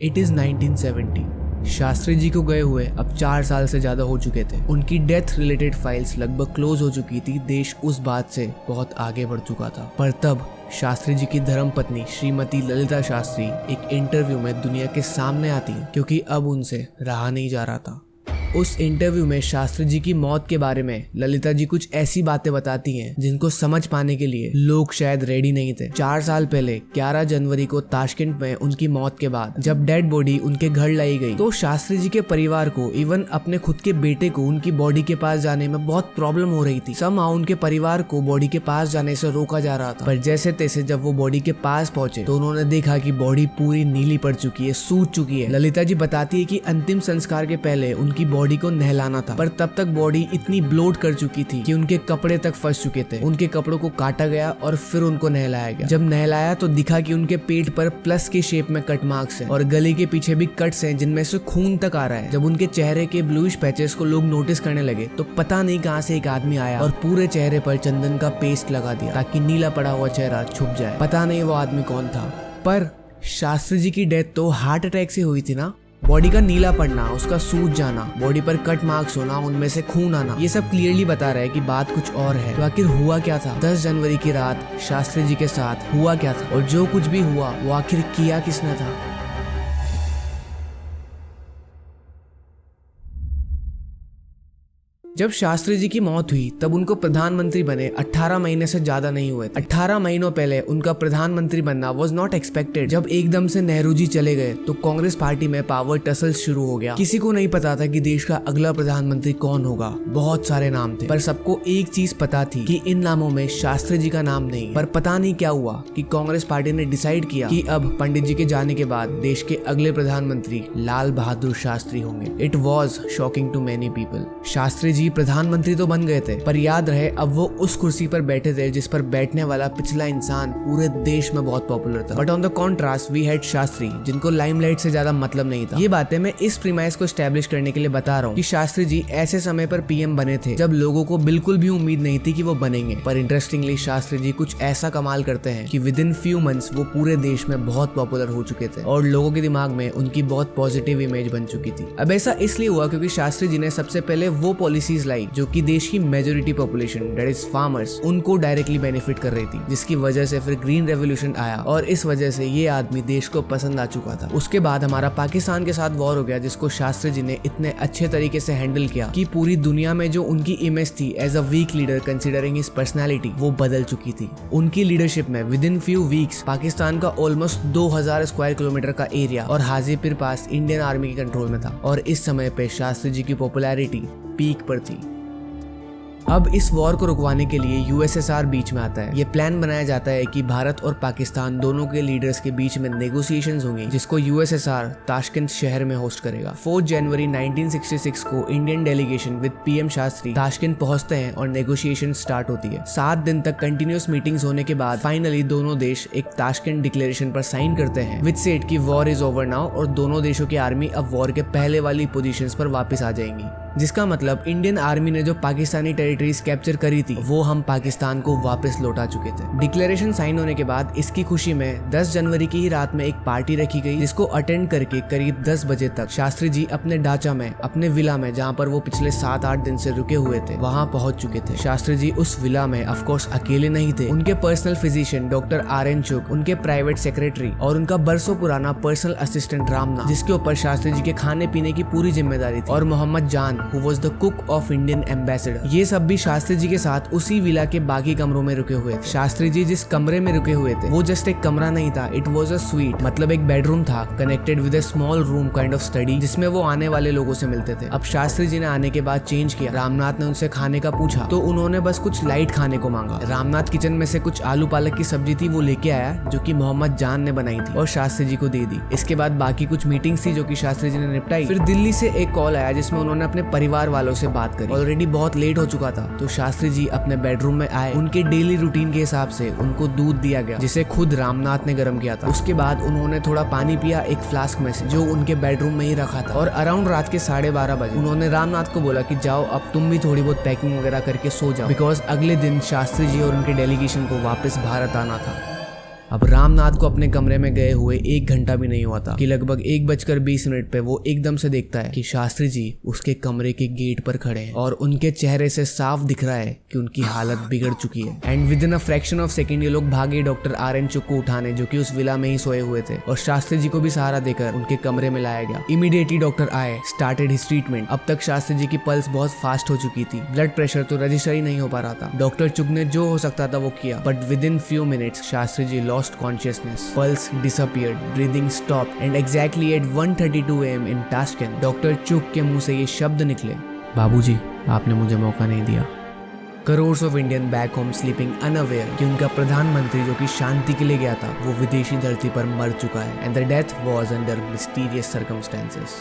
It is 1970। Shastri ji को गए हुए अब 4 साल से ज्यादा हो चुके थे। उनकी डेथ रिलेटेड फाइल्स लगभग क्लोज हो चुकी थी। देश उस बात से बहुत आगे बढ़ चुका था। पर तब शास्त्री जी की धर्मपत्नी श्रीमती ललिता शास्त्री एक इंटरव्यू में दुनिया के सामने आती है, क्योंकि अब उनसे रहा नहीं जा रहा था। उस इंटरव्यू में शास्त्री जी की मौत के बारे में ललिता जी कुछ ऐसी बातें बताती हैं जिनको समझ पाने के लिए लोग शायद रेडी नहीं थे। 4 साल पहले 11 जनवरी को ताशकंद में उनकी मौत के बाद जब डेड बॉडी उनके घर लाई गई तो शास्त्री जी के परिवार को, इवन अपने खुद के बेटे को उनकी बॉडी के पास जाने में बहुत प्रॉब्लम हो रही थी। समहाउ उनके परिवार को बॉडी के पास जाने से रोका जा रहा था। पर जैसे तैसे जब वो बॉडी के पास पहुंचे तो उन्होंने देखा कि बॉडी पूरी नीली पड़ चुकी है, सूज चुकी है। ललिता जी बताती है कि अंतिम संस्कार के पहले उनकी बॉडी को नहलाना था, पर तब तक बॉडी इतनी ब्लोट कर चुकी थी कि उनके कपड़े तक फंस चुके थे। उनके कपड़ों को काटा गया और फिर उनको नहलाया गया। जब नहलाया तो दिखा कि उनके पेट पर प्लस के शेप में कट मार्क्स हैं और गले के पीछे भी कट्स हैं जिनमें से खून तक आ रहा है। जब उनके चेहरे के ब्लूइश पैचेस को लोग नोटिस करने लगे तो पता नहीं कहां से एक आदमी आया और पूरे चेहरे पर चंदन का पेस्ट लगा दिया ताकि नीला पड़ा हुआ चेहरा छुप जाए। पता नहीं वो आदमी कौन था, पर शास्त्री जी की डेथ तो हार्ट अटैक से हुई थी ना। बॉडी का नीला पड़ना, उसका सूज जाना, बॉडी पर कट मार्क्स होना, उनमें से खून आना, ये सब क्लियरली बता रहा है कि बात कुछ और है। तो आखिर हुआ क्या था? 10 जनवरी की रात शास्त्री जी के साथ हुआ क्या था और जो कुछ भी हुआ वो आखिर किया किसने था? जब शास्त्री जी की मौत हुई तब उनको प्रधानमंत्री बने 18 महीने से ज्यादा नहीं हुए। 18 महीनों पहले उनका प्रधानमंत्री बनना वाज नॉट एक्सपेक्टेड। जब एकदम से नेहरू जी चले गए तो कांग्रेस पार्टी में पावर टसल शुरू हो गया। किसी को नहीं पता था कि देश का अगला प्रधानमंत्री कौन होगा। बहुत सारे नाम थे, पर सबको एक चीज पता थी कि इन नामों में शास्त्री जी का नाम नहीं। पर पता नहीं क्या हुआ कि कांग्रेस पार्टी ने डिसाइड किया कि अब पंडित जी के जाने के बाद देश के अगले प्रधानमंत्री लाल बहादुर शास्त्री होंगे। It was shocking to many people. Shastri ji प्रधानमंत्री तो बन गए थे, पर याद रहे अब वो उस कुर्सी पर बैठे थे जिस पर बैठने वाला पिछला इंसान पूरे देश में बहुत पॉपुलर था। But on the contrast we had Shastri, जिनको लाइमलाइट से ज्यादा मतलब नहीं था। ये बातें मैं इस प्रीमाइस को स्टैब्लिश करने के लिए बता रहा हूँ कि शास्त्री जी ऐसे समय पर पीएम बने थे जब लोगों को बिल्कुल भी उम्मीद नहीं थी कि वो बनेंगे। पर इंटरेस्टिंगली शास्त्री जी कुछ ऐसा कमाल करते हैं कि विद इन फ्यू मंथ्स वो पूरे देश में बहुत पॉपुलर हो चुके थे और लोगों के दिमाग में उनकी बहुत पॉजिटिव इमेज बन चुकी थी। अब ऐसा इसलिए हुआ क्योंकि शास्त्री जी ने सबसे पहले वो पॉलिसीज लाई जो कि देश की majority population, that is farmers, उनको डायरेक्टली बेनिफिट कर रही थी, जिसकी वजह से फिर ग्रीन रेवोल्यूशन आया और इस वजह से ये आदमी देश को पसंद आ चुका था। उसके बाद हमारा पाकिस्तान के साथ वॉर हो गया, जिसको शास्त्री जी ने इतने अच्छे तरीके से हैंडल किया कि पूरी दुनिया में जो उनकी इमेज थी as a weak leader considering his personality, वो बदल चुकी थी। उनकी लीडरशिप में within few weeks Pakistan का ऑलमोस्ट 2000 स्क्वायर किलोमीटर का एरिया और हाजीपुर पास इंडियन आर्मी के कंट्रोल में था और इस समय पे शास्त्री जी की पॉपुलैरिटी पीक पर थी। अब इस वॉर को रुकवाने के लिए यूएसएसआर बीच में आता है। ये प्लान बनाया जाता है कि भारत और पाकिस्तान दोनों के लीडर्स के बीच में नेगोशिएशंस होंगी, जिसको यूएसएसआर ताशकंद शहर में होस्ट करेगा। 4 जनवरी 1966 को Indian delegation with PM Shastri Tashkent पहुंचते हैं और नेगोशिएशन स्टार्ट होती है। 7 दिन तक कंटिन्यूअस मीटिंग्स होने के बाद फाइनली दोनों देश एक ताशकंद डिक्लेरेशन पर साइन करते हैं विद सेट कि वॉर इज ओवर नाउ और दोनों देशों की आर्मी अब वॉर के पहले वाली पोजीशंस पर वापस आ जाएंगी। जिसका मतलब इंडियन आर्मी ने जो पाकिस्तानी टेरिटरीज कैप्चर करी थी वो हम पाकिस्तान को वापस लौटा चुके थे। डिक्लेरेशन साइन होने के बाद इसकी खुशी में 10 जनवरी की ही रात में एक पार्टी रखी गई, जिसको अटेंड करके करीब 10 बजे तक शास्त्री जी अपने ढांचा में, अपने विला में, जहाँ पर वो पिछले 7-8 दिन से रुके हुए थे, वहाँ पहुंच चुके थे। शास्त्री जी उस विला में ऑफकोर्स अकेले नहीं थे। उनके पर्सनल फिजिशियन डॉक्टर आर.एन. चुग, उनके प्राइवेट सेक्रेटरी और उनका बरसों पुराना पर्सनल असिस्टेंट रामनाथ, जिसके ऊपर शास्त्री जी के खाने पीने की पूरी जिम्मेदारी थी, और मोहम्मद जान who was the cook of Indian ambassador, ये सब भी शास्त्री जी के साथ उसी विला के बाकी कमरों में रुके हुए थे। शास्त्री जी जिस कमरे में रुके हुए थे वो जस्ट एक कमरा नहीं था, इट वाज अ स्वीट, मतलब एक बेडरूम था connected with a small room kind of study, जिसमें वो आने वाले लोगों से मिलते थे। अब शास्त्री जी ने आने के बाद चेंज किया। रामनाथ ने उनसे खाने का पूछा तो उन्होंने बस कुछ लाइट खाने को मांगा। रामनाथ किचन में से कुछ आलू पालक की सब्जी थी वो लेके आया, जो कि मोहम्मद जान ने बनाई थी और शास्त्री जी को दे दी। इसके बाद बाकी कुछ मीटिंग्स थी जो कि शास्त्री जी ने निपटाई। फिर दिल्ली से एक कॉल आया जिसमें उन्होंने अपने परिवार वालों से बात करी। ऑलरेडी बहुत लेट हो चुका था तो शास्त्री जी अपने बेडरूम में आए। उनके डेली रूटीन के हिसाब से उनको दूध दिया गया जिसे खुद रामनाथ ने गर्म किया था। उसके बाद उन्होंने थोड़ा पानी पिया एक फ्लास्क में से जो उनके बेडरूम में ही रखा था, और अराउंड रात के 12:30 बजे उन्होंने रामनाथ को बोला कि जाओ अब तुम भी थोड़ी बहुत पैकिंग वगैरह करके सो जाओ, बिकॉज अगले दिन शास्त्री जी और उनके डेलीगेशन को वापस भारत आना था। अब रामनाथ को अपने कमरे में गए हुए 1 घंटा भी नहीं हुआ था कि लगभग 1:20 पे वो एकदम से देखता है कि शास्त्री जी उसके कमरे के गेट पर खड़े हैं और उनके चेहरे से साफ दिख रहा है कि उनकी हालत बिगड़ चुकी है। And with in a fraction of second ये लोग भागे डॉक्टर आर.एन. चुक को उठाने, जो कि उस विला में ही सोए हुए थे, और शास्त्री जी को भी सहारा देकर उनके कमरे में लाया गया। इमीडिएटली डॉक्टर आए, स्टार्टेड हिज ट्रीटमेंट। अब तक शास्त्री जी की पल्स बहुत फास्ट हो चुकी थी, ब्लड प्रेशर तो रजिस्टर ही नहीं हो पा रहा था। डॉक्टर चुक ने जो हो सकता था वो किया, but within few minutes Shastri ji lost consciousness, pulse disappeared, breathing stop, and exactly at 1:32 AM in Tashkent doctor Chuk के मुंह से ये शब्द निकले, बाबूजी आपने मुझे मौका नहीं दिया। Crores of Indian back home sleeping unaware कि उनका प्रधानमंत्री जो कि शांति के लिए गया था वो विदेशी धरती पर मर चुका है, and the death was under mysterious circumstances.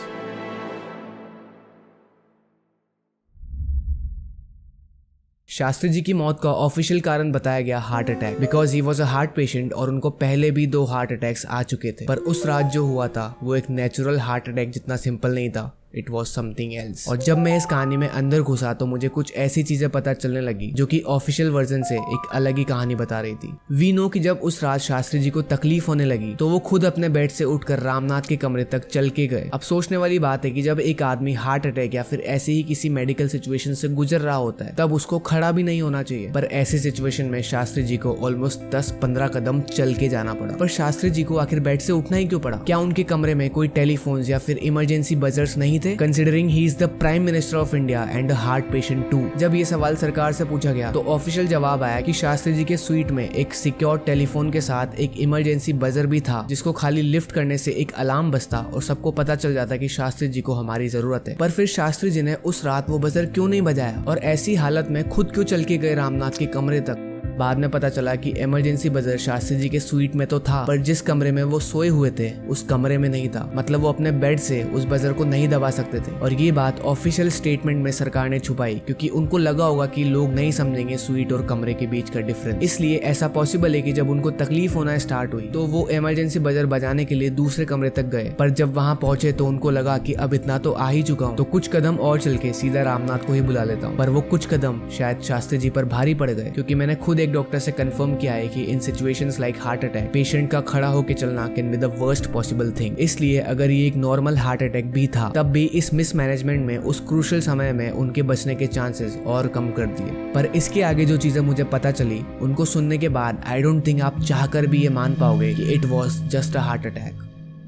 Shastri ji की मौत का ऑफिशियल कारण बताया गया heart attack, because he was a heart patient और उनको पहले भी 2 हार्ट अटैक्स आ चुके थे। पर उस रात जो हुआ था वो एक नेचुरल हार्ट अटैक जितना सिंपल नहीं था, इट वॉज समथिंग एल्स। और जब मैं इस कहानी में अंदर घुसा तो मुझे कुछ ऐसी चीजें पता चलने लगी जो कि ऑफिशियल वर्जन से एक अलग ही कहानी बता रही थी। वी नो कि जब उस रात शास्त्री जी को तकलीफ होने लगी तो वो खुद अपने बेड से उठकर रामनाथ के कमरे तक चल के गए। अब सोचने वाली बात है कि जब एक आदमी हार्ट अटैक या फिर ऐसे ही किसी मेडिकल सिचुएशन से गुजर रहा होता है तब उसको खड़ा भी नहीं होना चाहिए, पर ऐसी सिचुएशन में शास्त्री जी को ऑलमोस्ट 10-15 कदम चल के जाना पड़ा। पर शास्त्री जी को आखिर बेड से उठना ही क्यों पड़ा? क्या उनके कमरे में कोई टेलीफोन या फिर इमरजेंसी बजर्स नहीं थे, considering he is the prime minister of India and a heart patient too? जब ये सवाल सरकार से पूछा गया तो ऑफिशियल जवाब आया कि शास्त्री जी के स्वीट में एक सिक्योर टेलीफोन के साथ एक इमरजेंसी बजर भी था, जिसको खाली लिफ्ट करने से एक अलार्म बजता और सबको पता चल जाता कि शास्त्री जी को हमारी जरूरत है। पर फिर शास्त्री जी ने उस रात वो बजर क्यों नहीं बजाया और ऐसी हालत में खुद क्यों चल के गए रामनाथ के कमरे तक? बाद में पता चला कि इमरजेंसी बजर शास्त्री जी के स्वीट में तो था, पर जिस कमरे में वो सोए हुए थे उस कमरे में नहीं था। मतलब वो अपने बेड से उस बजर को नहीं दबा सकते थे। और ये बात ऑफिशियल स्टेटमेंट में सरकार ने छुपाई क्योंकि उनको लगा होगा कि लोग नहीं समझेंगे स्वीट और कमरे के बीच का डिफरेंस। इसलिए ऐसा पॉसिबल है कि जब उनको तकलीफ होना स्टार्ट हुई तो वो इमरजेंसी बजर बजाने के लिए दूसरे कमरे तक गए, पर जब वहां पहुंचे तो उनको लगा कि अब इतना तो आ ही चुका हूँ तो कुछ कदम और चल के सीधा रामनाथ को ही बुला लेता हूँ। पर वो कुछ कदम शायद शास्त्री जी पर भारी पड़ गए, क्योंकि मैंने खुद एक डॉक्टर से कंफर्म किया है कि in situations like heart attack patient का खड़ा होकर चलना can be the worst possible thing. इसलिए अगर ये एक नॉर्मल हार्ट अटैक भी था तब भी इस मिसमैनेजमेंट में उस क्रूशियल समय में उनके बचने के चांसेस और कम कर दिए। पर इसके आगे जो चीजें मुझे पता चली उनको सुनने के बाद आई डोंट थिंक आप चाहकर भी ये मान पाओगे कि it was just a heart attack.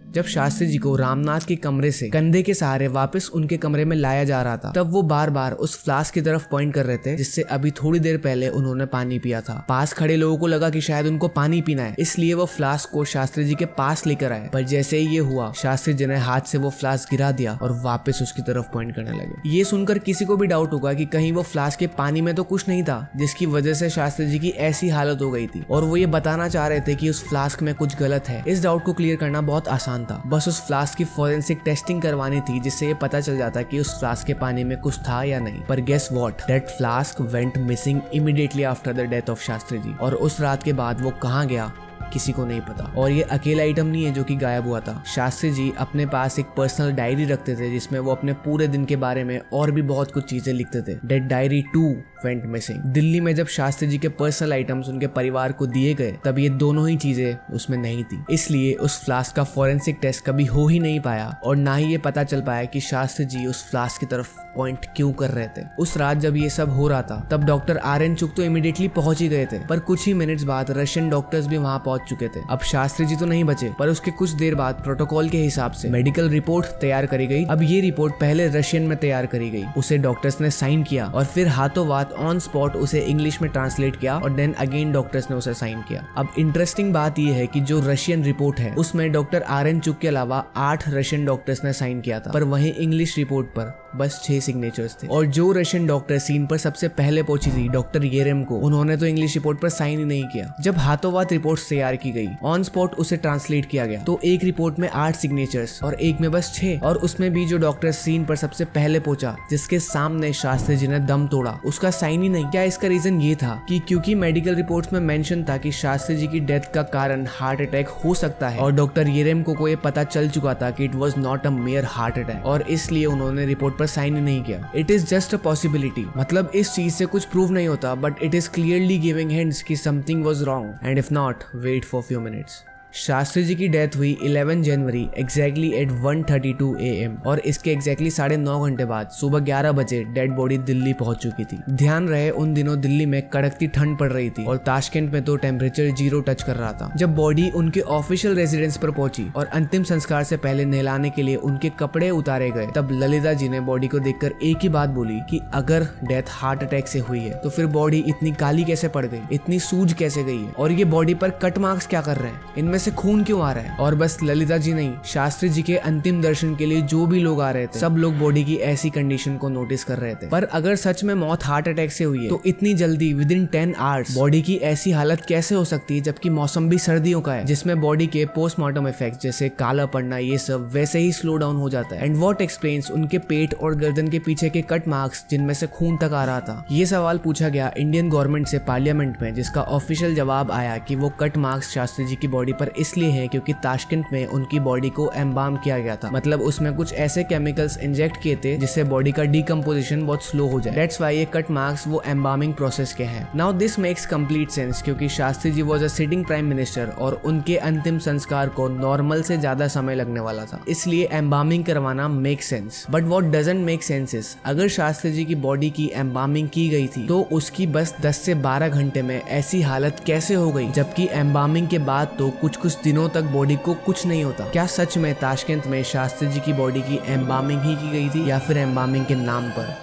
जब शास्त्री जी को रामनाथ के कमरे से कंधे के सहारे वापस उनके कमरे में लाया जा रहा था तब वो बार बार उस फ्लास्क की तरफ पॉइंट कर रहे थे जिससे अभी थोड़ी देर पहले उन्होंने पानी पिया था। पास खड़े लोगों को लगा कि शायद उनको पानी पीना है, इसलिए वो फ्लास्क को शास्त्री जी के पास लेकर आए। पर जैसे ही ये हुआ शास्त्री जी ने हाथ से वो फ्लास्क गिरा दिया और वापस उसकी तरफ पॉइंट करने लगे। ये सुनकर किसी को भी डाउट होगा कि कहीं वो फ्लास्क के पानी में तो कुछ नहीं था जिसकी वजह से शास्त्री जी की ऐसी हालत हो गई थी, और वो ये बताना चाह रहे थे कि उस फ्लास्क में कुछ गलत है। इस डाउट को क्लियर करना बहुत आसान था, बस उस फ्लास्क की फॉरेंसिक टेस्टिंग करवानी थी जिससे ये पता चल जाता कि उस फ्लास्क के पानी में कुछ था या नहीं। पर guess what, that flask went missing immediately after the death of Shastri ji, और उस रात के बाद वो कहाँ गया किसी को नहीं पता। और ये अकेला आइटम नहीं है जो कि गायब हुआ था। शास्त्री जी अपने पास एक पर्सनल डायरी रखते थे जिसमें वो अपने पूरे दिन के बारे में और भी बहुत कुछ चीजें लिखते थे। That diary too went missing. Delhi में जब शास्त्री जी के पर्सनल आइटम्स उनके परिवार को दिए गए तब ये दोनों ही चीजें उसमें नहीं थी, इसलिए उस फ्लास्क का फॉरेंसिक टेस्ट कभी हो ही नहीं पाया और ना ही ये पता चल पाया कि शास्त्री जी उस फ्लास्क की तरफ पॉइंट क्यों कर रहे थे। उस रात जब ये सब हो रहा था तब डॉक्टर आर.एन. चुक तो इमीडिएटली पहुंच ही गए थे, पर कुछ ही मिनट्स बाद रशियन डॉक्टर्स भी वहां पहुंच चुके थे। अब शास्त्री जी तो नहीं बचे, पर उसके कुछ देर बाद प्रोटोकॉल के हिसाब से मेडिकल रिपोर्ट तैयार करी गई। अब ये रिपोर्ट पहले रशियन में तैयार करी गई, उसे डॉक्टर्स ने साइन किया और फिर हाथों हाथ ऑन स्पॉट उसे इंग्लिश में ट्रांसलेट किया और देन अगेन डॉक्टर्स ने उसे साइन किया। अब इंटरेस्टिंग बात यह है कि जो रशियन रिपोर्ट है उसमें डॉक्टर आर.एन. चुक के अलावा 8 रशियन डॉक्टर्स ने साइन किया था, पर वहीं इंग्लिश रिपोर्ट पर बस 6 सिग्नेचर्स थे। और जो रशियन डॉक्टर सीन पर सबसे पहले पहुंची थी डॉक्टर येरेमको, उन्होंने तो इंग्लिश रिपोर्ट पर साइन ही नहीं किया। जब हाथों हाथ रिपोर्ट तैयार की गई, ऑन स्पॉट उसे ट्रांसलेट किया गया, तो एक रिपोर्ट में 8 सिग्नेचर्स और एक में बस 6, और उसमें भी जो डॉक्टर सीन पर सबसे पहले पहुंचा जिसके सामने शास्त्री जी ने दम तोड़ा उसका साइन ही नहीं। क्या इसका रीजन ये था कि क्योंकि मेडिकल रिपोर्ट्स में मेंशन था कि शास्त्री जी की डेथ का कारण हार्ट अटैक हो सकता है और डॉक्टर येरेमको को ये पता चल चुका था कि it was not a mere heart attack, और इसलिए उन्होंने रिपोर्ट पर साइन ही नहीं किया। It is just a possibility, मतलब इस चीज से कुछ प्रूव नहीं होता, but it is clearly giving hints कि something was wrong, and if not, wait for few minutes. Shastri ji की डेथ हुई 11 जनवरी एग्जैक्टली एट 1:32 AM और इसके एग्जैक्टली 9.5 घंटे बाद सुबह 11 बजे डेड बॉडी दिल्ली पहुंच चुकी थी। ध्यान रहे उन दिनों दिल्ली में कड़कती ठंड पड़ रही थी और ताशकंद में तो टेम्परेचर 0 टच कर रहा था। जब बॉडी उनके ऑफिशियल रेजिडेंस पर पहुंची और अंतिम संस्कार से पहले नहलाने के लिए उनके कपड़े उतारे गए, तब ललिता जी ने बॉडी को देखकर एक ही बात बोली कि अगर डेथ हार्ट अटैक से हुई है तो फिर बॉडी इतनी काली कैसे पड़ गई, इतनी सूज कैसे गई है, और ये बॉडी पर कट मार्क्स क्या कर रहे हैं, इनमें से खून क्यों आ रहा है। और बस ललिता जी नहीं, शास्त्री जी के अंतिम दर्शन के लिए जो भी लोग आ रहे थे, सब लोग बॉडी की ऐसी कंडीशन को नोटिस कर रहे थे। पर अगर सच में मौत हार्ट अटैक से हुई है तो इतनी जल्दी विद इन 10 आवर्स बॉडी की ऐसी हालत कैसे हो सकती है, जबकि मौसम भी सर्दियों का है जिसमें बॉडी के पोस्टमार्टम इफेक्ट जैसे काला पड़ना ये सब वैसे ही स्लो डाउन हो जाता है। एंड व्हाट एक्सप्लेन्स उनके पेट और गर्दन के पीछे के कट मार्क्स जिनमें से खून तक आ रहा था। ये सवाल पूछा गया इंडियन गवर्नमेंट से पार्लियामेंट में, जिसका ऑफिशियल जवाब आया कि वो कट मार्क्स शास्त्री जी की बॉडी पर इसलिए हैं क्योंकि ताशकंद में उनकी बॉडी को एम्बाम किया गया था, मतलब उसमें कुछ ऐसे केमिकल्स इंजेक्ट किए थे जिससे बॉडी का डिकम्पोजिशन बहुत स्लो हो जाए। दैट्स व्हाई ये कट मार्क्स वो एम्बामिंग प्रोसेस के हैं। Now this makes complete sense क्योंकि Shastri ji was a sitting prime minister और उनके अंतिम संस्कार को नॉर्मल से ज्यादा समय लगने वाला था, इसलिए एम्बामिंग करवाना make sense. But what doesn't make sense is, अगर शास्त्री जी की बॉडी की एम्बामिंग की गई थी तो उसकी बस 10 से 12 घंटे में ऐसी हालत कैसे हो गई, जबकि एम्बामिंग के बाद तो कुछ दिनों तक बॉडी को कुछ नहीं होता। क्या सच में ताशकंद में शास्त्री जी की बॉडी की एम्बामिंग ही की गई थी या फिर एम्बामिंग के नाम पर?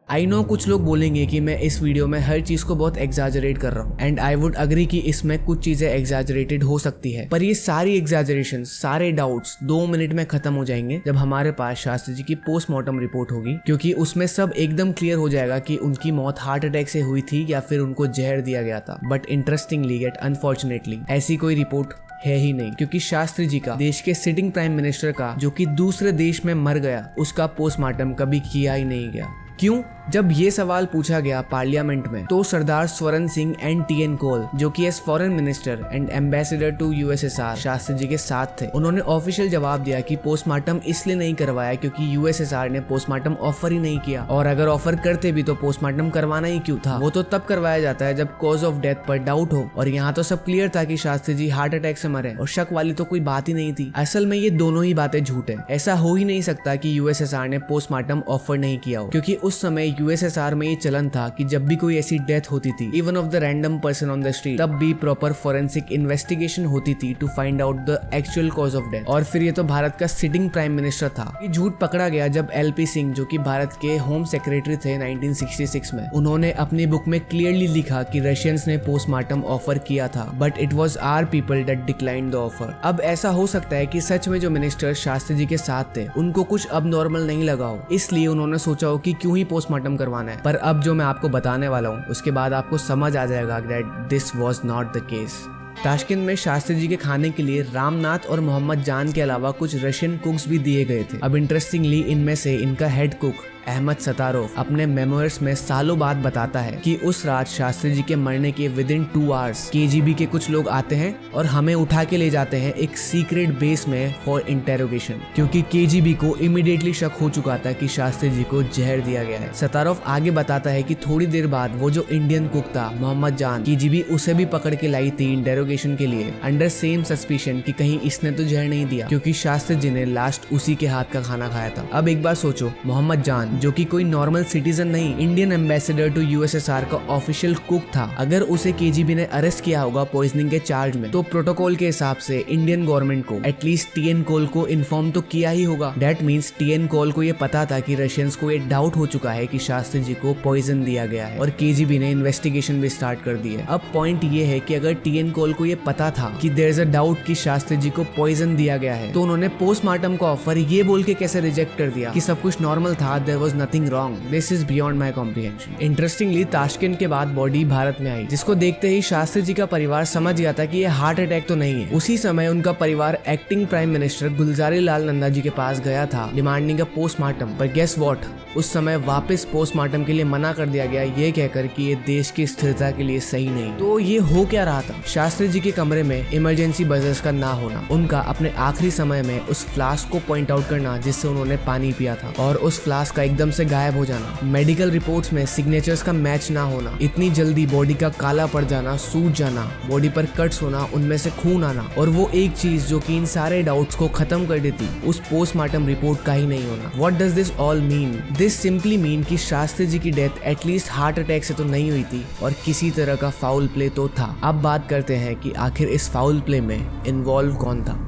आई नो कुछ लोग बोलेंगे कि मैं इस वीडियो में हर चीज को बहुत एग्जैजरेट कर रहा हूँ, एंड आई वुड अग्री कि इसमें कुछ चीजें एग्जैजरेटेड हो सकती है, पर ये सारी एग्जैजरेशन, सारे डाउट्स 2 मिनट में खत्म हो जाएंगे जब हमारे पास शास्त्री जी की पोस्टमार्टम रिपोर्ट होगी, क्योंकि उसमें सब एकदम क्लियर हो जाएगा कि उनकी मौत हार्ट अटैक से हुई थी या फिर उनको जहर दिया गया था। बट इंटरेस्टिंगली येट अनफॉर्चुनेटली ऐसी कोई रिपोर्ट है ही नहीं, क्योंकि शास्त्री जी का, देश के सिटिंग प्राइम मिनिस्टर का जो कि दूसरे देश में मर गया, उसका पोस्टमार्टम कभी किया ही नहीं गया। क्यों? जब ये सवाल पूछा गया पार्लियामेंट में तो सरदार स्वरण सिंह एंड TN कोल, जो कि as foreign minister and ambassador to USSR Shastri ji के साथ थे, उन्होंने ऑफिशियल जवाब दिया कि पोस्टमार्टम इसलिए नहीं करवाया क्योंकि USSR ने पोस्टमार्टम ऑफर ही नहीं किया, और अगर ऑफर करते भी तो पोस्टमार्टम करवाना ही क्यों था, वो तो तब करवाया जाता है जब कॉज ऑफ डेथ पर डाउट हो, और यहाँ तो सब क्लियर था कि शास्त्री जी हार्ट अटैक से मरे और शक वाली तो कोई बात ही नहीं थी। असल में ये दोनों ही बातें झूठ है। ऐसा हो ही नहीं सकता कि USSR ने पोस्टमार्टम ऑफर नहीं किया हो, क्योंकि उस समय USSR में ये चलन था कि जब भी कोई ऐसी डेथ होती थी, even of the random person on the street, तब भी प्रॉपर फोरेंसिक इन्वेस्टिगेशन होती थी to find out the actual cause of death. और फिर ये तो भारत का सिटिंग प्राइम मिनिस्टर था। ये झूठ पकड़ा गया जब LP सिंह, जो कि भारत के होम सेक्रेटरी थे 1966 में, उन्होंने अपनी बुक में क्लियरली लिखा कि रशियंस ने पोस्टमार्टम ऑफर किया था, but it was our people that declined the offer. अब ऐसा हो सकता है कि सच में जो मिनिस्टर शास्त्री जी के साथ थे उनको कुछ अब नॉर्मल नहीं लगा हो, इसलिए उन्होंने सोचा हो कि क्यों ही पोस्टमार्टम करवाना है। पर अब जो मैं आपको बताने वाला हूँ उसके बाद आपको समझ आ जाएगा that this was not the case. Tashkent में शास्त्री जी के खाने के लिए रामनाथ और मोहम्मद जान के अलावा कुछ रशियन कुक्स भी दिए गए थे। अब इंटरेस्टिंगली इनमें से इनका हेड कुक अहमद सतारोफ अपने मेमोयर्स में सालों बाद बताता है कि उस रात शास्त्री जी के मरने के विद इन 2 आवर्स KGB के कुछ लोग आते हैं और हमें उठा के ले जाते हैं एक सीक्रेट बेस में फॉर इंटेरोगेशन, क्योंकि KGB को इमीडिएटली शक हो चुका था कि शास्त्री जी को जहर दिया गया है। सतारोफ आगे बताता है कि थोड़ी देर बाद वो जो इंडियन कुक था मोहम्मद जान, KGB उसे भी पकड़ के लाई थी इंटेरोगेशन के लिए, अंडर सेम सस्पिशन कि कहीं इसने तो जहर नहीं दिया, क्योंकि शास्त्री जी ने लास्ट उसी के हाथ का खाना खाया था। अब एक बार सोचो, मोहम्मद जान जो कि कोई नॉर्मल सिटीजन नहीं, इंडियन एम्बेसडर टू USSR का ऑफिशियल कुक था, अगर उसे KGB ने अरेस्ट किया होगा पॉइजनिंग के चार्ज में, तो प्रोटोकॉल के हिसाब से इंडियन गवर्नमेंट को एटलीस्ट TN कोल को इन्फॉर्म तो किया ही होगा। दैट मीन्स TN कोल को ये पता था कि रशियंस को ये डाउट हो चुका है कि शास्त्री जी को पॉइजन दिया गया है, और KGB ने इन्वेस्टिगेशन भी स्टार्ट कर दी है। अब पॉइंट ये है कि अगर TN कोल को ये पता था कि देयर इज अ डाउट कि शास्त्री जी को पॉइजन दिया गया है, तो उन्होंने पोस्टमार्टम का ऑफर ये बोल के कैसे रिजेक्ट कर दिया कि सब कुछ नॉर्मल था, there was nothing wrong. This is beyond my comprehension. Interestingly, Tashkent के बाद बॉडी भारत में आई, जिसको देखते ही शास्त्री जी का परिवार समझ गया था कि ये हार्ट अटैक तो नहीं है। उसी समय उनका परिवार acting prime minister Gulzari Lal Nanda ji के पास गया था डिमांडिंग अ पोस्टमार्टम, पर गेस व्हाट, उस समय वापस पोस्टमार्टम के लिए मना कर दिया गया, ये कहकर कि ये देश की स्थिरता के लिए सही नहीं। तो ये हो क्या रहा था? शास्त्री जी के कमरे में इमरजेंसी बजर्स का ना होना, उनका अपने आखिरी समय में उस फ्लास्क को पॉइंट आउट करना जिससे उन्होंने पानी पिया था, और उस फ्लास्क का एकदम से गायब हो जाना, मेडिकल रिपोर्ट्स में सिग्नेचर्स का मैच ना होना, इतनी जल्दी बॉडी का काला पड़ जाना, सूज जाना, बॉडी पर कट्स होना, उनमें से खून आना, और वो एक चीज जो कि इन सारे डाउट्स को खत्म कर देती, उस पोस्टमार्टम रिपोर्ट का ही नहीं होना। What does this all mean? This simply mean कि शास्त्री जी की डेथ एटलीस्ट हार्ट अटैक से तो नहीं हुई थी और किसी तरह का फाउल प्ले तो था। अब बात करते हैं कि आखिर इस फाउल प्ले में इन्वॉल्व कौन था।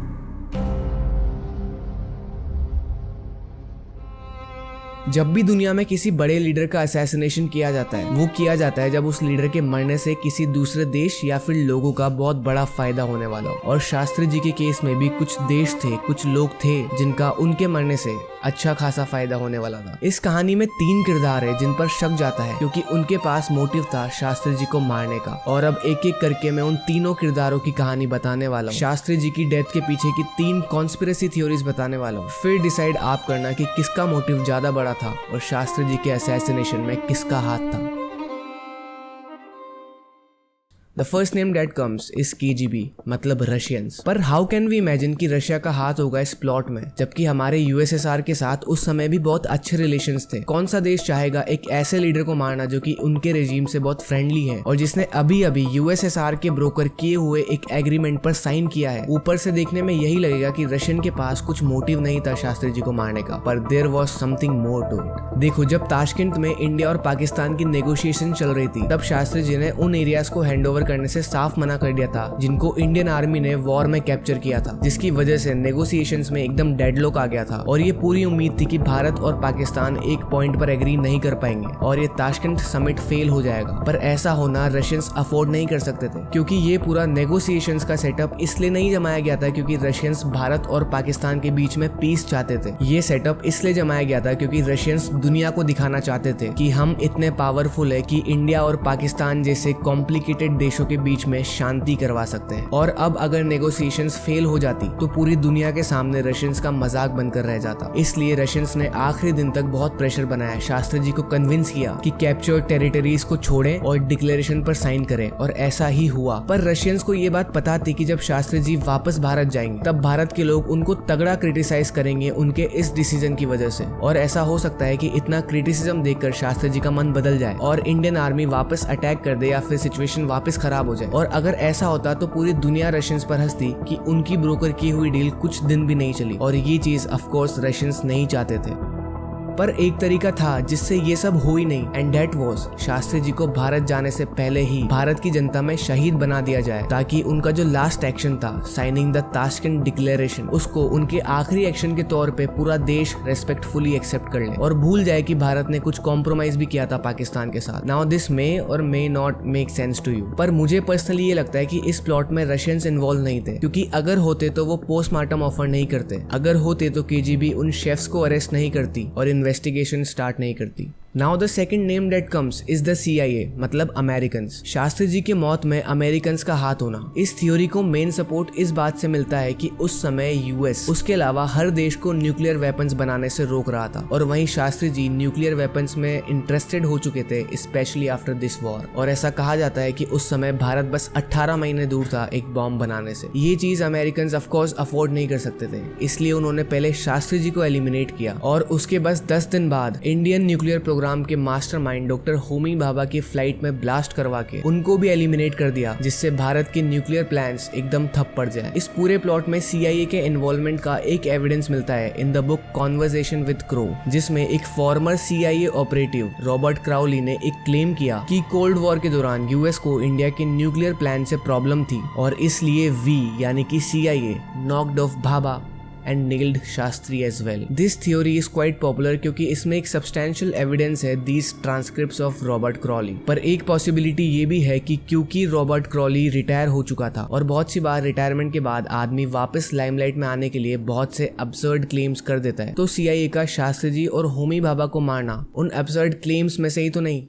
जब भी दुनिया में किसी बड़े लीडर का असैसिनेशन किया जाता है, वो किया जाता है जब उस लीडर के मरने से किसी दूसरे देश या फिर लोगों का बहुत बड़ा फायदा होने वाला हो। और शास्त्री जी के केस में भी कुछ देश थे, कुछ लोग थे जिनका उनके मरने से अच्छा खासा फायदा होने वाला था। इस कहानी में 3 किरदार है जिन पर शक जाता है क्योंकि उनके पास मोटिव था शास्त्री जी को मारने का, और अब एक एक करके मैं उन तीनों किरदारों की कहानी बताने वाला हूँ। शास्त्री जी की डेथ के पीछे की 3 कॉन्स्पिरेसी थ्योरीज बताने वाला हूँ। फिर डिसाइड आप करना कि किसका मोटिव ज्यादा बड़ा था और शास्त्री जी के असैसिनेशन में किसका हाथ था। The first name that comes is KGB, मतलब रशियंस। पर हाउ कैन वी इमेजिन कि रशिया का हाथ होगा इस प्लॉट में, जबकि हमारे यूएसएसआर के साथ उस समय भी बहुत अच्छे रिलेशंस थे। कौन सा देश चाहेगा एक ऐसे लीडर को मारना जो कि उनके रेजिम से बहुत फ्रेंडली है और जिसने अभी अभी यूएसएसआर के ब्रोकर किए हुए एक एग्रीमेंट पर साइन किया है। ऊपर से देखने में यही लगेगा कि रशियन के पास कुछ मोटिव नहीं था शास्त्री जी को मारने का, पर there was something more to it. देखो, जब ताशकंद में इंडिया और पाकिस्तान की नेगोशिएशन चल रही थी, तब शास्त्री जी ने उन एरियाज को हैंडओवर करने से साफ मना कर दिया था जिनको इंडियन आर्मी ने वॉर में कैप्चर किया था, जिसकी वजह से नेगोशिएशंस में एकदम डेडलॉक आ गया था। और ये पूरी उम्मीद थी कि भारत और पाकिस्तान एक पॉइंट पर एग्री नहीं कर पाएंगे और ये ताशकंद समिट फेल हो जाएगा। पर ऐसा होना रशियंस अफोर्ड नहीं कर सकते थे, क्योंकि ये पूरा नेगोशिएशंस का सेटअप इसलिए नहीं जमाया गया था क्योंकि रशियंस भारत और पाकिस्तान के बीच में पीस चाहते थे। ये सेटअप इसलिए जमाया गया था क्योंकि रशियंस दुनिया को दिखाना चाहते थे कि हम इतने पावरफुल है कि इंडिया और पाकिस्तान जैसे कॉम्प्लिकेटेड देशों के बीच में शांति करवा सकते हैं। और अब अगर नेगोशिएशंस फेल हो जाती तो पूरी दुनिया के सामने रशियंस का मजाक बनकर रह जाता। इसलिए रशियंस ने आखिरी दिन तक बहुत प्रेशर बनाया, शास्त्री जी को कन्विंस किया कि कैप्चर्ड टेरिटरीज को छोड़ें और डिक्लेरेशन पर साइन करें, और ऐसा ही हुआ। पर रशियंस को ये बात पता थी कि जब शास्त्री जी वापस भारत जाएंगे तब भारत के लोग उनको तगड़ा क्रिटिसाइज करेंगे उनके इस डिसीजन की वजह से, और ऐसा हो सकता है कि इतना क्रिटिसिज्म देखकर शास्त्री जी का मन बदल जाए और इंडियन आर्मी वापस अटैक कर दे या फिर सिचुएशन वापस खराब हो जाए। और अगर ऐसा होता तो पूरी दुनिया रशियंस पर हंसती कि उनकी ब्रोकर की हुई डील कुछ दिन भी नहीं चली, और ये चीज ऑफ कोर्स रशियंस नहीं चाहते थे। पर एक तरीका था जिससे ये सब हो ही नहीं, and that was Shastri ji को भारत जाने से पहले ही भारत की जनता में शहीद बना दिया जाए, ताकि उनका जो लास्ट एक्शन था साइनिंग द ताशकंद डिक्लेरेशन, उसको उनके आखिरी एक्शन के तौर पे पूरा देश रेस्पेक्टफुली एक्सेप्ट कर ले और भूल जाए कि भारत ने कुछ कॉम्प्रोमाइज भी किया था पाकिस्तान के साथ। Now this may or may not make sense to you, पर मुझे पर्सनली ये लगता है कि इस प्लॉट में रशियंस इन्वॉल्व नहीं थे, क्योंकि अगर होते तो वो पोस्टमार्टम ऑफर नहीं करते, अगर होते तो केजीबी उन शेफ्स को अरेस्ट नहीं करती और इन्वेस्टिगेशन स्टार्ट नहीं करती। Now the second name that comes is the CIA, मतलब अमेरिकन्स। शास्त्री जी की मौत में अमेरिकन्स का हाथ होना, इस थ्योरी को मेन सपोर्ट इस बात से मिलता है कि उस समय यूएस उसके अलावा हर देश को न्यूक्लियर वेपन्स बनाने से रोक रहा था, और वहीं शास्त्री जी न्यूक्लियर वेपन्स में इंटरेस्टेड हो चुके थे, स्पेशली आफ्टर दिस वॉर। और ऐसा कहा जाता है कि उस समय भारत बस 18 महीने दूर था एक बॉम्ब बनाने से। ये चीज अमेरिकन्स ऑफ कोर्स अफोर्ड नहीं कर सकते थे, इसलिए उन्होंने पहले शास्त्री जी को एलिमिनेट किया, और उसके बस 10 दिन बाद इंडियन न्यूक्लियर प्रोग्राम के मास्टरमाइंड डॉक्टर होमी भाभा की फ्लाइट में ब्लास्ट करवा के उनको भी एलिमिनेट कर दिया, जिससे भारत के न्यूक्लियर प्लान्स एकदम ठप पड़ जाए। इस पूरे प्लॉट में CIA के इन्वॉल्वमेंट का एक एविडेंस मिलता है in the book conversation with crow, जिसमें एक farmer CIA operative Robert Crowley ने एक क्लेम किया कि कोल्ड वॉर के दौरान यूएस को इंडिया के न्यूक्लियर प्लान से प्रॉब्लम थी और इसलिए वी यानी कि CIA knocked of Bhabha and nailed Shastri as well. This theory is quite popular क्योंकि इसमें एक substantial evidence है these transcripts of Robert Crawley। पर एक पॉसिबिलिटी ये भी है कि क्योंकि रॉबर्ट क्रॉली रिटायर हो चुका था और बहुत सी बार रिटायरमेंट के बाद आदमी वापस लाइमलाइट में आने के लिए बहुत से absurd claims कर देता है, तो CIA का शास्त्री जी और होमी भाभा को मारना उन absurd claims में से ही तो नहीं।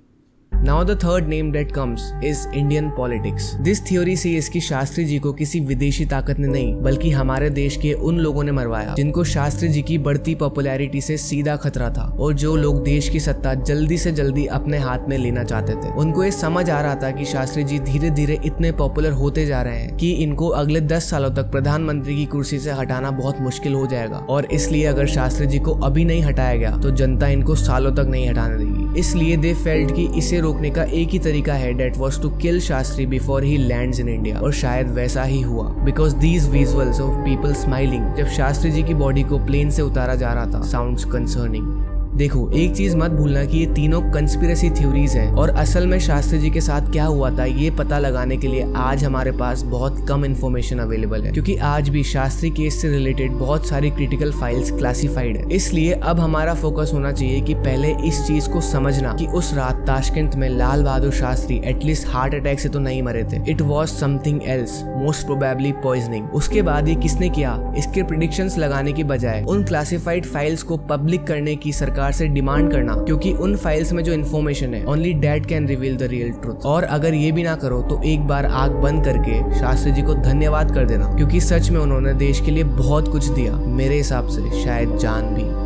Now the third name that comes is Indian politics. This theory says कि शास्त्री जी को किसी विदेशी ताकत ने नहीं बल्कि हमारे देश के उन लोगों ने मरवाया जिनको शास्त्री जी की बढ़ती पॉपुलैरिटी से सीधा खतरा था और जो लोग देश की सत्ता जल्दी से जल्दी अपने हाथ में लेना चाहते थे। उनको ये समझ आ रहा था कि शास्त्री जी धीरे धीरे इतने पॉपुलर होते जा रहे हैं कि इनको अगले 10 सालों तक प्रधानमंत्री की कुर्सी से हटाना बहुत मुश्किल हो जाएगा और इसलिए अगर शास्त्री जी को अभी नहीं हटाया गया तो जनता इनको सालों तक नहीं हटाने देगी। इसलिए दे फेल्ट कि इसे रोकने का एक ही तरीका है, that was to kill Shastri before he lands in India. और शायद वैसा ही हुआ because these visuals of people smiling जब शास्त्री जी की बॉडी को प्लेन से उतारा जा रहा था साउंड्स कंसर्निंग। देखो एक चीज मत भूलना कि ये तीनों कंस्पिरेसी थ्योरीज हैं और असल में शास्त्री जी के साथ क्या हुआ था ये पता लगाने के लिए आज हमारे पास बहुत कम इन्फॉर्मेशन अवेलेबल है क्योंकि आज भी शास्त्री केस से रिलेटेड बहुत सारी क्रिटिकल फाइल्स क्लासिफाइड है। इसलिए अब हमारा फोकस होना चाहिए कि पहले इस चीज को समझना कि उस रात ताशकंद में लाल Bahadur Shastri at least heart attack से तो नहीं मरे थे। It was something else, most probably poisoning. उसके बाद ये किसने किया इसके प्रेडिक्शंस लगाने की बजाय उन क्लासिफाइड फाइल्स को पब्लिक करने की सरकार से डिमांड करना क्योंकि उन फाइल्स में जो इन्फॉर्मेशन है only dad can reveal the real truth. और अगर ये भी ना करो तो एक बार आंख बंद करके शास्त्री जी को धन्यवाद कर देना क्योंकि सच में उन्होंने देश के लिए बहुत कुछ दिया, मेरे हिसाब से शायद जान भी।